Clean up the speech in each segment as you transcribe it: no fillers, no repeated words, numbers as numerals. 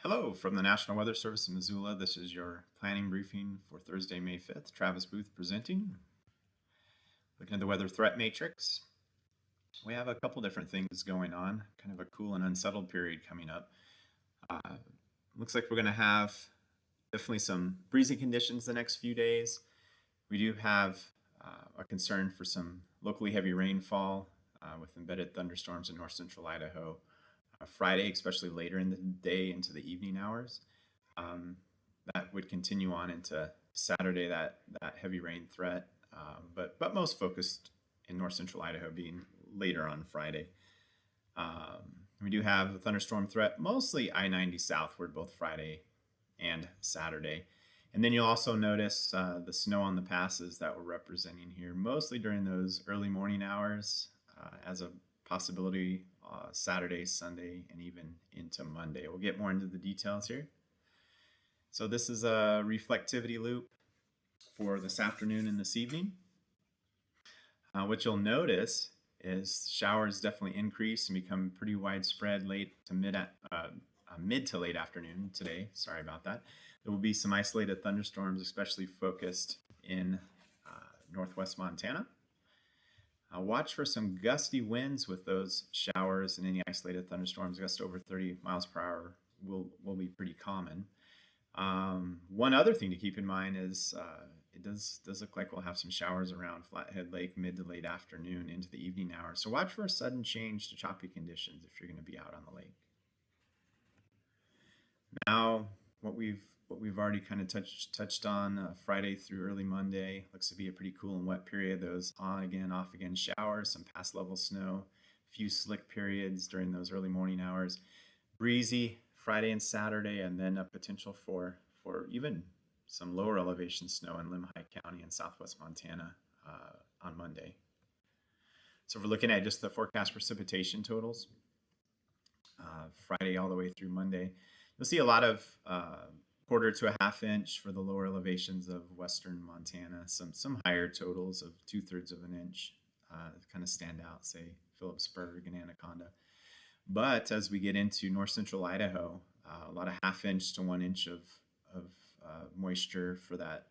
Hello from the National Weather Service in Missoula. This is your planning briefing for Thursday, May 5th. Travis Booth presenting. Looking at the weather threat matrix, we have a couple different things going on, kind of a cool and unsettled period coming up. Looks like we're going to have definitely some breezy conditions the next few days. We do have a concern for some locally heavy rainfall with embedded thunderstorms in north central Idaho. Friday, especially later in the day into the evening hours. That would continue on into Saturday, that heavy rain threat, but most focused in north central Idaho being later on Friday. We do have a thunderstorm threat, mostly I-90 southward, both Friday and Saturday. And then you'll also notice the snow on the passes that we're representing here, mostly during those early morning hours as a possibility Saturday, Sunday, and even into Monday. We'll get more into the details here. So this is a reflectivity loop for this afternoon and this evening. What you'll notice is showers definitely increase and become pretty widespread late to mid to late afternoon today. Sorry about that. There will be some isolated thunderstorms, especially focused in northwest Montana. Watch for some gusty winds with those showers and any isolated thunderstorms. Gusts over 30 miles per hour will be pretty common. One other thing to keep in mind is it does look like we'll have some showers around Flathead Lake mid to late afternoon into the evening hours. So watch for a sudden change to choppy conditions if you're going to be out on the lake. Now, what we've already kind of touched on Friday through early Monday looks to be a pretty cool and wet period. Those on again, off again showers, some pass level snow, a few slick periods during those early morning hours. Breezy Friday and Saturday, and then a potential for even some lower elevation snow in Limhi County in southwest Montana on Monday. So we're looking at just the forecast precipitation totals Friday all the way through Monday. You'll see a lot of quarter to a half inch for the lower elevations of western Montana. Some higher totals of 2/3 of an inch kind of stand out, say Phillipsburg and Anaconda. But as we get into north central Idaho, a lot of half inch to 1 inch of moisture for that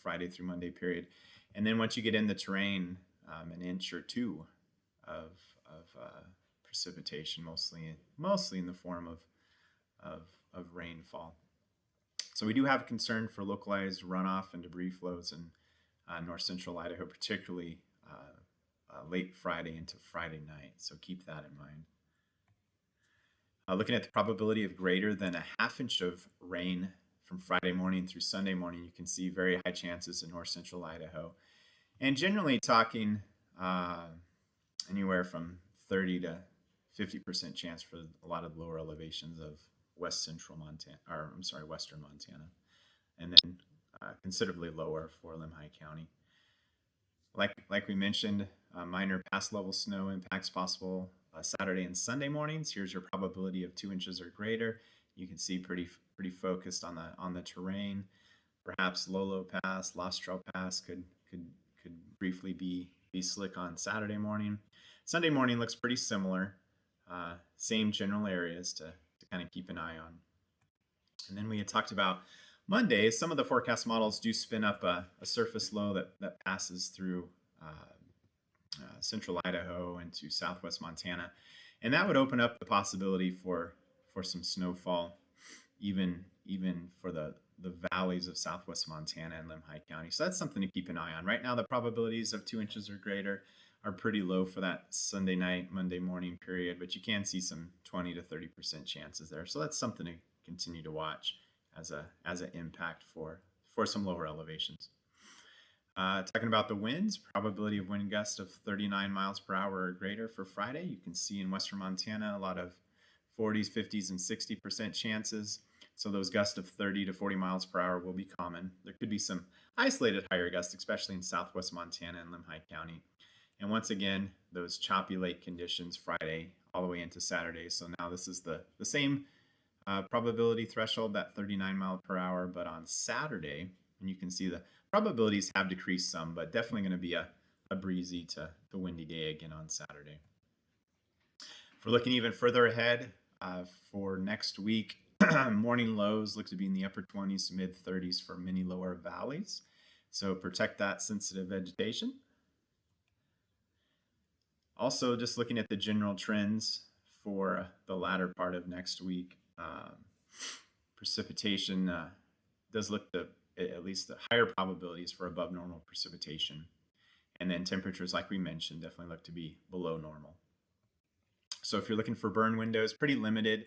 Friday through Monday period. And then once you get in the terrain, an inch or two of precipitation, mostly in the form of rainfall. So we do have concern for localized runoff and debris flows in north central Idaho, particularly late Friday into Friday night. So keep that in mind. Looking at the probability of greater than a half inch of rain from Friday morning through Sunday morning, you can see very high chances in north central Idaho. And generally talking anywhere from 30 to 50% chance for a lot of lower elevations of western Montana, and then considerably lower for Limhi County. Like we mentioned, minor pass level snow impacts possible Saturday and Sunday mornings. Here's your probability of 2 inches or greater. You can see pretty focused on the terrain. Perhaps Lolo Pass, Lost Trail Pass could briefly be slick on Saturday morning. Sunday morning looks pretty similar. Same general areas to kind of keep an eye on. And then we had talked about Monday. Some of the forecast models do spin up a surface low that passes through central Idaho into southwest Montana, and that would open up the possibility for some snowfall, even for the valleys of southwest Montana and Limhi County. So that's something to keep an eye on. Right now, the probabilities of 2 inches or greater are pretty low for that Sunday night, Monday morning period, but you can see some 20 to 30% chances there. So that's something to continue to watch as an impact for some lower elevations. Talking about the winds, probability of wind gusts of 39 miles per hour or greater for Friday. You can see in western Montana a lot of 40s, 50s, and 60% chances. So those gusts of 30 to 40 miles per hour will be common. There could be some isolated higher gusts, especially in southwest Montana and Limhi County. And once again, those choppy lake conditions Friday all the way into Saturday. So now this is the same probability threshold, that 39 mile per hour, but on Saturday, and you can see the probabilities have decreased some, but definitely going to be a breezy to windy day again on Saturday. If we're looking even further ahead for next week, Morning lows look to be in the upper 20s to mid 30s for many lower valleys. So protect that sensitive vegetation. Also, just looking at the general trends for the latter part of next week, precipitation does look to at least the higher probabilities for above normal precipitation. And then temperatures, like we mentioned, definitely look to be below normal. So if you're looking for burn windows, pretty limited.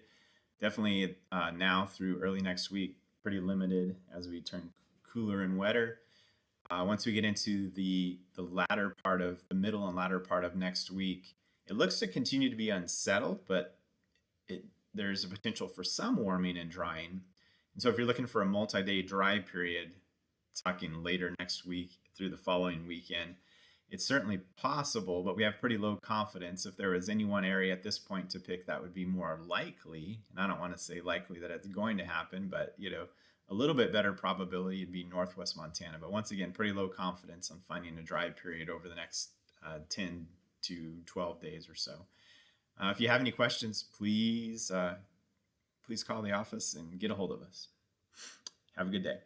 Definitely now through early next week, pretty limited as we turn cooler and wetter. Once we get into the latter part of the middle and latter part of next week, it looks to continue to be unsettled, but there's a potential for some warming and drying. And so if you're looking for a multi-day dry period, talking later next week through the following weekend, it's certainly possible, but we have pretty low confidence. If there was any one area at this point to pick that would be more likely, and I don't want to say likely that it's going to happen, but a little bit better probability would be northwest Montana. But once again, pretty low confidence on finding a dry period over the next 10 to 12 days or so. If you have any questions, please call the office and get a hold of us. Have a good day.